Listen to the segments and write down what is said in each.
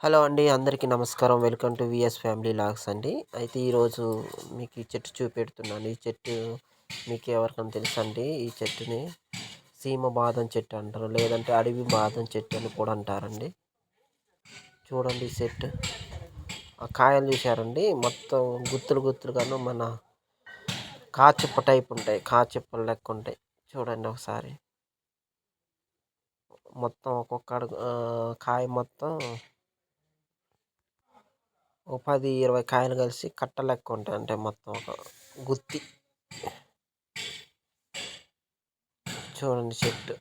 Hello అండి. అందరికీ నమస్కారం. Welcome to VS family vlogs అండి. అయితే ఈరోజు మీకు ఈ చెట్టు చూపెడుతున్నాను. ఈ చెట్టు మీకు ఎవరికైనా తెలుసండి? ఈ చెట్టుని సీమ బాదం చెట్టు అంటారు, లేదంటే అడవి బాదం చెట్టు అని కూడా అంటారండి. చూడండి ఈ చెట్టు, ఆ కాయలు చూశారండి, మొత్తం గుత్తులు గుత్తులుగాను మన కాచిప్ప టైప్ ఉంటాయి, కాచిప్పలు లెక్క ఉంటాయి. చూడండి ఒకసారి, మొత్తం ఒక్కొక్క కాయ మొత్తం ఓ 10-20 కాయలు కలిసి కట్ట లెక్క ఉంటాయి. అంటే మొత్తం ఒక గుత్తి. చూడండి చెట్టు,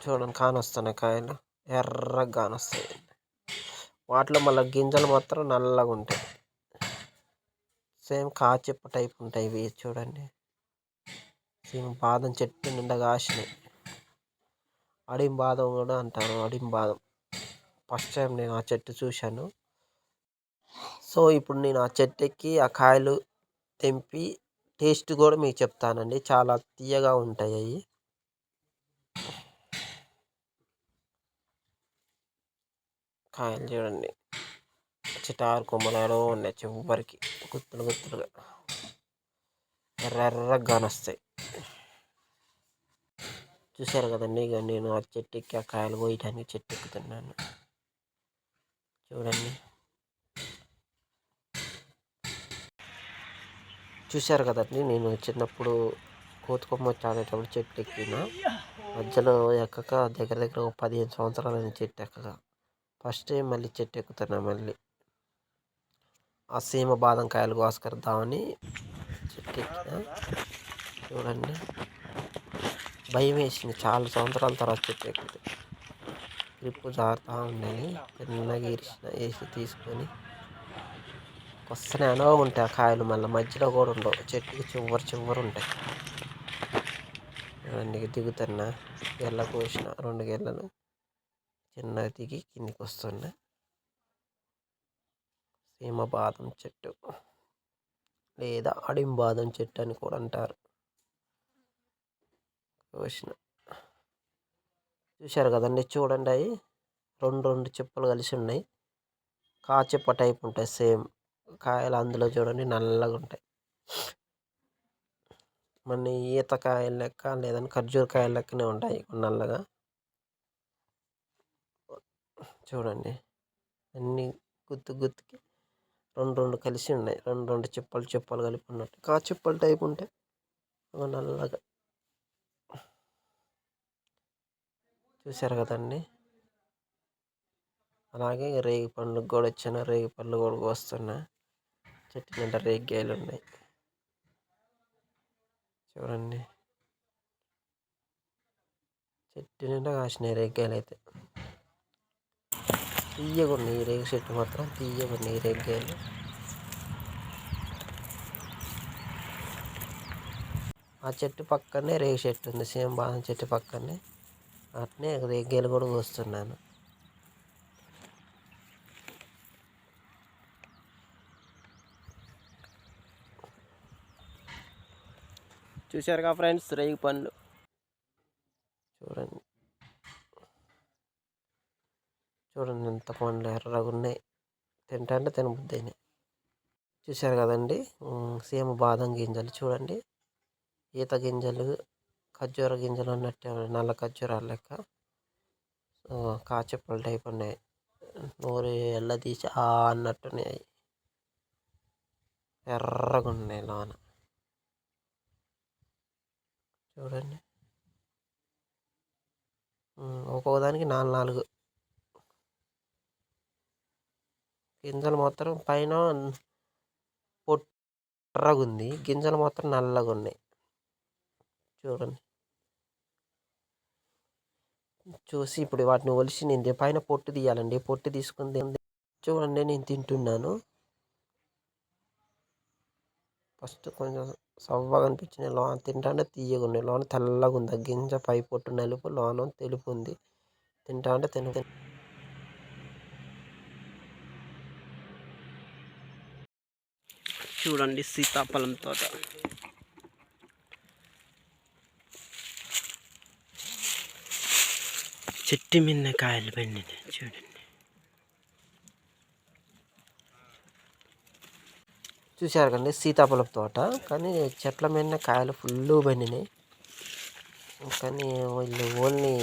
చూడండి కానొస్తున్నాయి కాయలు, ఎర్రగా కానొస్తాయి. వాటిలో మళ్ళీ గింజలు మాత్రం నల్లగా ఉంటాయి. సేమ్ కాచిప్ప టైప్ ఉంటాయి ఇవి. చూడండి, సేమ్ బాదం చెట్టు నిండా కాసినాయి. అడిం బాదం కూడా అంటారు, అడిం బాదం. ఫస్ట్ టైం నేను ఆ చెట్టు చూశాను. సో ఇప్పుడు నేను ఆ చెట్టు ఎక్కి ఆ కాయలు తెంపి టేస్ట్ కూడా మీకు చెప్తానండి. చాలా తీయగా ఉంటాయి అవి. కాయలు చూడండి, చిటారు కొమ్మలాడో ఉన్నాయి, చివరికి గుత్తులు గుత్తులుగా ఎర్రగా కానొస్తాయి. చూశారు కదండి, ఇక నేను ఆ చెట్టు ఎక్కి ఆ కాయలు కోయటానికి చెట్టు ఎక్కుతున్నాను. చూడండి, చూశారు కదండి, నేను చిన్నప్పుడు కోతుకొమ్మ ఆడేటప్పుడు చెట్టు ఎక్కిన, మధ్యలో ఎక్కక దగ్గర దగ్గర ఒక 15 సంవత్సరాలని చెట్టు ఎక్కక ఫస్ట్ టైం మళ్ళీ చెట్టు ఎక్కుతున్నా. మళ్ళీ ఆ సీమ బాదం కాయలు కోసుకొద్దామని చెట్టు ఎక్కిన. చూడండి, భయం వేసింది. చాలా సంవత్సరాల తర్వాత చెట్టు ఎక్కితే గ్రిప్పు జారుతూ ఉండేది. చిన్నగా వేసి తీసుకొని కొస్తనే అనుభవం ఉంటాయి ఆ కాయలు. మళ్ళీ మధ్యలో కూడా ఉండవు, చెట్టుకి చివరి ఉంటాయి. చూడండి, దిగుతున్నా, గెల్ల కోసిన 2 గెల్లలు చిన్నగా దిగి కిందికి వస్తున్నా. సీమ బాదం చెట్టు లేదా అడిం బాదం చెట్టు అని కూడా అంటారు. కోసిన, చూశారు కదండి, చూడండి అవి 2 చిప్పలు కలిసి ఉన్నాయి. కాచిప్ప టైప్ ఉంటాయి సేమ్ కాయలు. అందులో చూడండి నల్లగా ఉంటాయి. మన ఈతకాయల లెక్క లేదని ఖర్జూర కాయల లెక్కనే ఉంటాయి నల్లగా. చూడండి, అన్నీ గుత్తుకి 2 కలిసి ఉన్నాయి. 2 చిప్పలు కలిపి ఉన్నట్టు కాచిప్పలు టైప్ ఉంటాయి నల్లగా. చూశారు కదండి. అలాగే రేగి పండ్లకు కూడా వచ్చిన రేగి పళ్ళు కూడా వస్తున్నా. చెట్టు నిండా రేగికాయలు ఉన్నాయి. చూడండి, చెట్టు నిండా కాసినాయి రేగికాయలు. అయితే తీయగా ఉన్నాయి, ఈ రేగి చెట్టు మాత్రం తీయగా ఉన్నాయి రేగికాయలు. ఆ చెట్టు పక్కనే రేగి చెట్టు ఉంది, సేమ్ బాదం చెట్టు పక్కనే. అట్నే రేగికాయలు కూడా కోస్తున్నాను. చూశారుగా ఫ్రెండ్స్, రేగి పండ్లు చూడండి. చూడండి ఎంత పండ్లు ఎర్రగా ఉన్నాయి, తింటే తినబుద్ధి అయినాయి. చూశారు కదండి, సీమ బాదం గింజలు చూడండి, ఈత గింజలు, ఖర్జూర గింజలు అన్నట్టే నల్ల ఖర్జూరాలు లెక్క కాచిప్పల టైప్ ఉన్నాయి. నూరు ఎల్ల తీసి అన్నట్టున్నాయి, ఎర్రగా ఉన్నాయి లోన. చూడండి, ఒక్కొక్కదానికి 4 గింజలు. మాత్రం పైన పొట్టగా ఉంది, గింజలు మాత్రం నల్లగా ఉన్నాయి. చూడండి, చూసి ఇప్పుడు వాటిని ఒలిసి నేను పైన పొట్టు తీయాలండి. పొట్టు తీసుకుంది చూడండి, నేను తింటున్నాను. ఫస్ట్ కొంచెం సవ్వగా అనిపించిన లోన తింటే తీయగా ఉన్నాయి, లోన తెల్లగా ఉంది. ఆ గింజ పై పొట్టు నలుపు, లోన తెలుపు ఉంది. తింటే తిన. చూడండి, సీతాఫలం తోట. చెట్టు మీద కాయలు పండినాయి చూడండి. చూశారు కండి సీతాఫలపు తోట, కానీ చెట్ల మీద కాయలు ఫుల్ పండినాయి. కానీ వీళ్ళు ఓన్లీ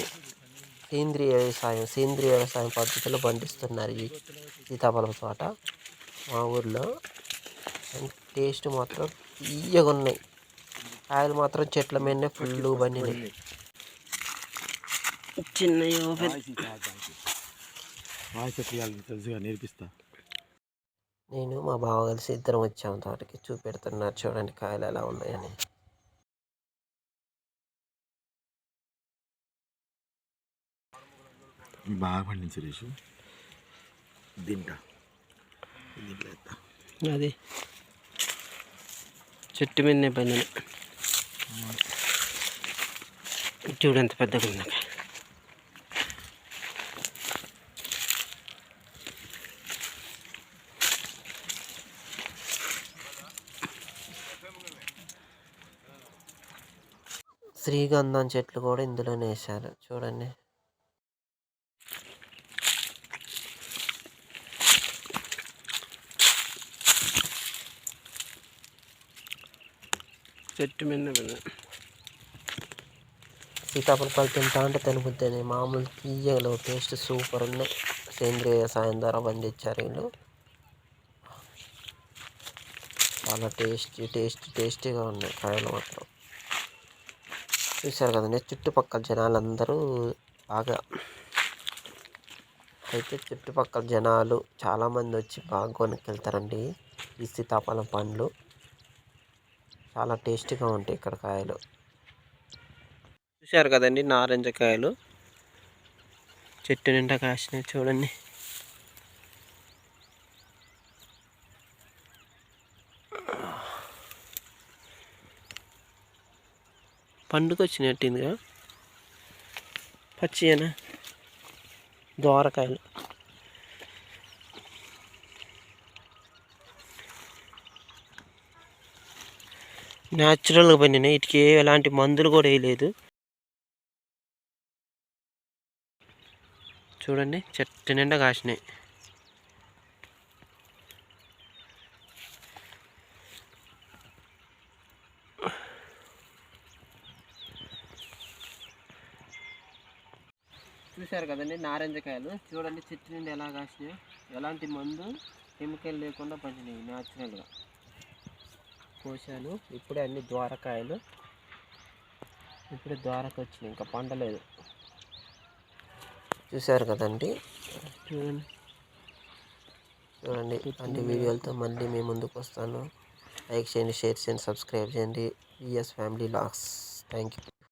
సేంద్రియ వ్యవసాయం పద్ధతిలో పండిస్తున్నారు ఈ సీతాఫలపు తోట మా ఊర్లో. టేస్ట్ మాత్రం తీయగా ఉన్నాయి. కాయలు మాత్రం చెట్ల మీదనే ఫుల్ పండినాయి. చిన్న నేర్పిస్తా. నేను మా బావ కలిసి ఇద్దరం వచ్చాము తోటకి. చూపెడుతున్నారు చూడండి కాయలు ఎలా ఉన్నాయని. బాగా పండించు రేషు. దీంట్లో అది చెట్టు మీదనే పైన చూడు ఎంత పెద్దగా ఉంది. శ్రీగంధం చెట్లు కూడా ఇందులోనే వేశారు చూడండి. చెట్టు మీద సీతాఫలకాయలు తింటా అంటే తినబుద్ది. మామూలు తీయగలు టేస్ట్ సూపర్ ఉన్నాయి. సేంద్రియ వ్యవసాయం ద్వారా పండించారు వీళ్ళు. చాలా టేస్టీగా ఉన్నాయి కాయలు మాత్రం. చూశారు కదండి చుట్టుపక్కల జనాలందరూ బాగా చుట్టుపక్కల జనాలు చాలామంది వచ్చి బాగా కొనుక్కెళ్తారండి ఈ సీతాఫలం పండ్లు. చాలా టేస్టీగా ఉంటాయి ఇక్కడ కాయలు. చూశారు కదండి నారింజ కాయలు చెట్టు నిండా కాసినాయి చూడండి. పండుగ వచ్చినట్టుందిగా. పచ్చియేనా దోరకాయలు. న్యాచురల్గా పండినాయి. వీటికి ఎలాంటి మందులు కూడా వేయలేదు. చూడండి చెట్టు నిండా కాసినాయి. చూశారు కదండి నారింజకాయలు చూడండి చెట్టు నుండి ఎలా కాసినాయి. ఎలాంటి మందు కెమికల్ లేకుండా పండినాయి న్యాచురల్గా. కోసాను ఇప్పుడే అన్ని ద్వారకాయలు. ఇప్పుడే ద్వారకు వచ్చినాయి, ఇంకా పండలేదు. చూశారు కదండి. చూడండి అన్ని వీడియోలతో మళ్ళీ మీ ముందుకు వస్తాను. లైక్ చేయండి, షేర్ చేయండి, సబ్స్క్రైబ్ చేయండి. VS family vlogs. Thank you.